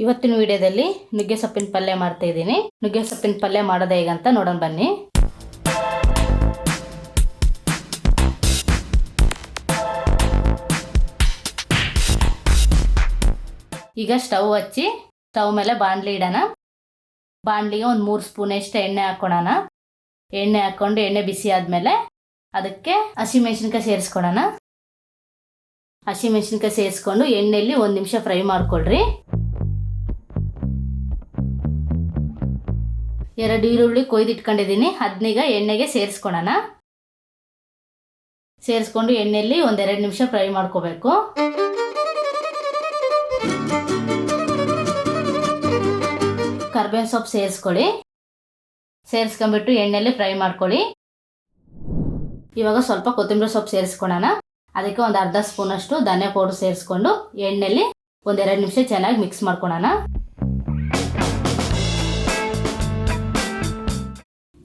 ಇವತ್ತಿನ ವಿಡಿಯೋದಲ್ಲಿ ನುಗ್ಗೆ ಸೊಪ್ಪಿನ ಪಲ್ಯ ಮಾಡ್ತಾ ಇದ್ದೀನಿ. ನುಗ್ಗೆ ಸೊಪ್ಪಿನ ಪಲ್ಯ ಮಾಡೋದು ಹೇಗಂತ ನೋಡೋಣ ಬನ್ನಿ. ಈಗ ಸ್ಟವ್ ಹಚ್ಚಿ ಸ್ಟವ್ ಮೇಲೆ ಬಾಣಲಿ ಇಡೋಣ. ಬಾಣಲಿಗೆ ಒಂದು 3 ಸ್ಪೂನಷ್ಟು ಎಣ್ಣೆ ಹಾಕೋಣ. ಎಣ್ಣೆ ಹಾಕ್ಕೊಂಡು ಎಣ್ಣೆ ಬಿಸಿ ಆದಮೇಲೆ ಅದಕ್ಕೆ ಹಸಿಮೆಣಸಿನ್ಕಾಯಿ ಸೇರಿಸ್ಕೊಳ್ಳೋಣ. ಹಸಿಮೆಣಸಿನ್ಕಾಯಿ ಸೇರಿಸ್ಕೊಂಡು ಎಣ್ಣೆಯಲ್ಲಿ 1 ನಿಮಿಷ ಫ್ರೈ ಮಾಡ್ಕೊಳ್ರಿ. 2 ಈರುಳ್ಳಿ ಕೊಯ್ದಿಟ್ಕೊಂಡಿದ್ದೀನಿ, ಅದನ್ನೀಗ ಎಣ್ಣೆಗೆ ಸೇರಿಸ್ಕೊಳ್ಳೋಣ. ಸೇರಿಸ್ಕೊಂಡು ಎಣ್ಣೆಯಲ್ಲಿ 1-2 ನಿಮಿಷ ಫ್ರೈ ಮಾಡ್ಕೋಬೇಕು. ಕರ್ಬೇವಿನ ಸೊಪ್ಪು ಸೇರಿಸ್ಕೊಳ್ಳಿ. ಸೇರಿಸ್ಕೊಂಡ್ಬಿಟ್ಟು ಎಣ್ಣೆಯಲ್ಲಿ ಫ್ರೈ ಮಾಡ್ಕೊಳ್ಳಿ. ಇವಾಗ ಸ್ವಲ್ಪ ಕೊತ್ತಂಬರಿ ಸೊಪ್ಪು ಸೇರಿಸ್ಕೊಳ್ಳೋಣ. ಅದಕ್ಕೆ ಒಂದು ಅರ್ಧ ಸ್ಪೂನಷ್ಟು ಧನಿಯಾ ಪೌಡರ್ ಸೇರಿಸ್ಕೊಂಡು ಎಣ್ಣೆಯಲ್ಲಿ 1-2 ನಿಮಿಷ ಚೆನ್ನಾಗಿ ಮಿಕ್ಸ್ ಮಾಡ್ಕೊಳ್ಳೋಣ.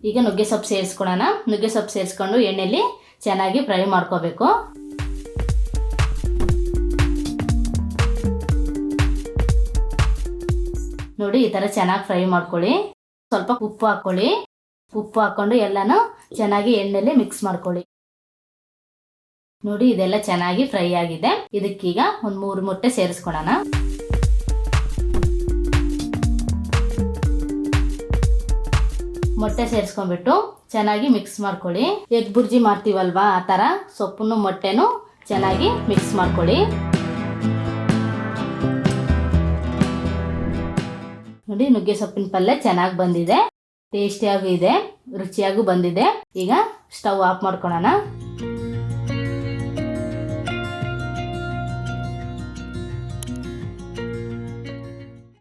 ಈಗ ನುಗ್ಗೆ ಸೊಪ್ಪು ಸೇರಿಸ್ಕೊಳ್ಳೋಣ. ನುಗ್ಗೆ ಸೊಪ್ಪು ಸೇರಿಸ್ಕೊಂಡು ಎಣ್ಣೆಯಲ್ಲಿ ಚೆನ್ನಾಗಿ ಫ್ರೈ ಮಾಡ್ಕೋಬೇಕು. ನೋಡಿ, ಈ ಥರ ಚೆನ್ನಾಗಿ ಫ್ರೈ ಮಾಡ್ಕೊಳ್ಳಿ. ಸ್ವಲ್ಪ ಉಪ್ಪು ಹಾಕ್ಕೊಳ್ಳಿ. ಉಪ್ಪು ಹಾಕ್ಕೊಂಡು ಎಲ್ಲನೂ ಚೆನ್ನಾಗಿ ಎಣ್ಣೆಯಲ್ಲಿ ಮಿಕ್ಸ್ ಮಾಡ್ಕೊಳ್ಳಿ. ನೋಡಿ, ಇದೆಲ್ಲ ಚೆನ್ನಾಗಿ ಫ್ರೈ ಆಗಿದೆ. ಇದಕ್ಕೀಗ ಒಂದು 3 ಮೊಟ್ಟೆ ಸೇರಿಸ್ಕೊಳ್ಳೋಣ. ಮೊಟ್ಟೆ ಸೇರಿಸ್ಕೊಂಡ್ಬಿಟ್ಟು ಚೆನ್ನಾಗಿ ಮಿಕ್ಸ್ ಮಾಡ್ಕೊಳ್ಳಿ. ಎಗ್ ಬುರ್ಜಿ ಮಾಡ್ತೀವಲ್ವಾ, ಆ ಥರ ಸೊಪ್ಪನ್ನು ಮೊಟ್ಟೆನೂ ಚೆನ್ನಾಗಿ ಮಿಕ್ಸ್ ಮಾಡ್ಕೊಳ್ಳಿ. ನೋಡಿ, ನುಗ್ಗೆ ಸೊಪ್ಪಿನ ಪಲ್ಯ ಚೆನ್ನಾಗಿ ಬಂದಿದೆ. ಟೇಸ್ಟಿಯಾಗೂ ಇದೆ, ರುಚಿಯಾಗೂ ಬಂದಿದೆ. ಈಗ ಸ್ಟವ್ ಆಫ್ ಮಾಡ್ಕೊಳ್ಳೋಣ.